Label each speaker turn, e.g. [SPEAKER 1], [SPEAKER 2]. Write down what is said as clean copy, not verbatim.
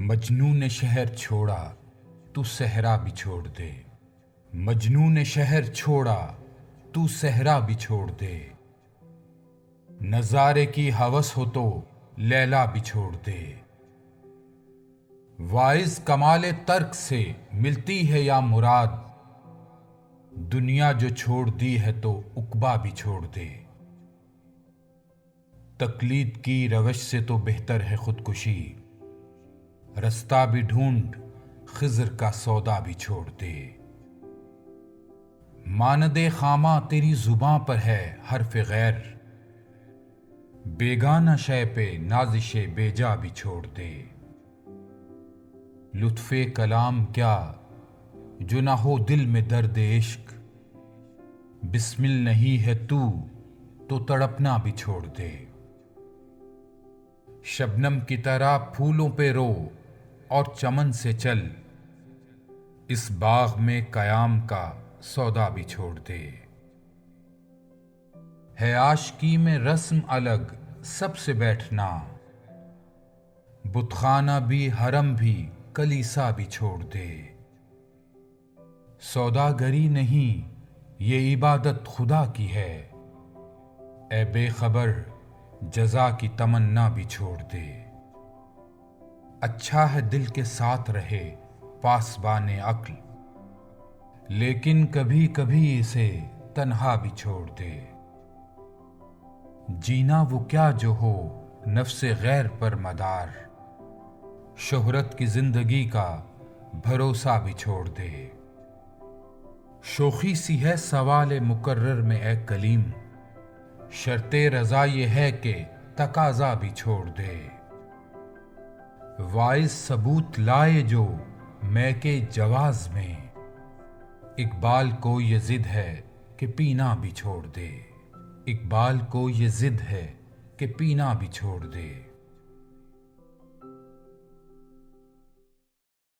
[SPEAKER 1] मजनू ने शहर छोड़ा, तू सहरा भी छोड़ दे। मजनू ने शहर छोड़ा, तू सहरा भी छोड़ दे। नजारे की हवस हो तो लैला भी छोड़ दे। वाइज कमाले तर्क से मिलती है या मुराद, दुनिया जो छोड़ दी है तो उकबा भी छोड़ दे। तकलीद की रवश से तो बेहतर है खुदकुशी, रास्ता भी ढूंढ खिज़र का सौदा भी छोड़ दे। मानदे खामा तेरी जुबां पर है हर्फ गैर, बेगाना शय पे नाजिशे बेजा भी छोड़ दे। लुत्फे कलाम क्या जो ना हो दिल में दर्द इश्क, बिस्मिल नहीं है तू तो तड़पना भी छोड़ दे। शबनम की तरह फूलों पे रो और चमन से चल, इस बाग में कयाम का सौदा भी छोड़ दे। है आशिकी में रस्म अलग सबसे बैठना, बुतखाना भी हरम भी कलीसा भी छोड़ दे। सौदागरी नहीं ये इबादत खुदा की है, ए बेखबर जजा की तमन्ना भी छोड़ दे। अच्छा है दिल के साथ रहे पासबाने अक्ल, लेकिन कभी कभी इसे तन्हा भी छोड़ दे। जीना वो क्या जो हो नफ्से गैर पर मदार, शोहरत की जिंदगी का भरोसा भी छोड़ दे। शोखी सी है सवाल मुकर्रर में ए कलीम, शर्ते रजा ये है कि तकाजा भी छोड़ दे। वाइज सबूत लाए जो मैं के जवाज में, इकबाल को ये जिद है कि पीना भी छोड़ दे। इकबाल को ये जिद है कि पीना भी छोड़ दे।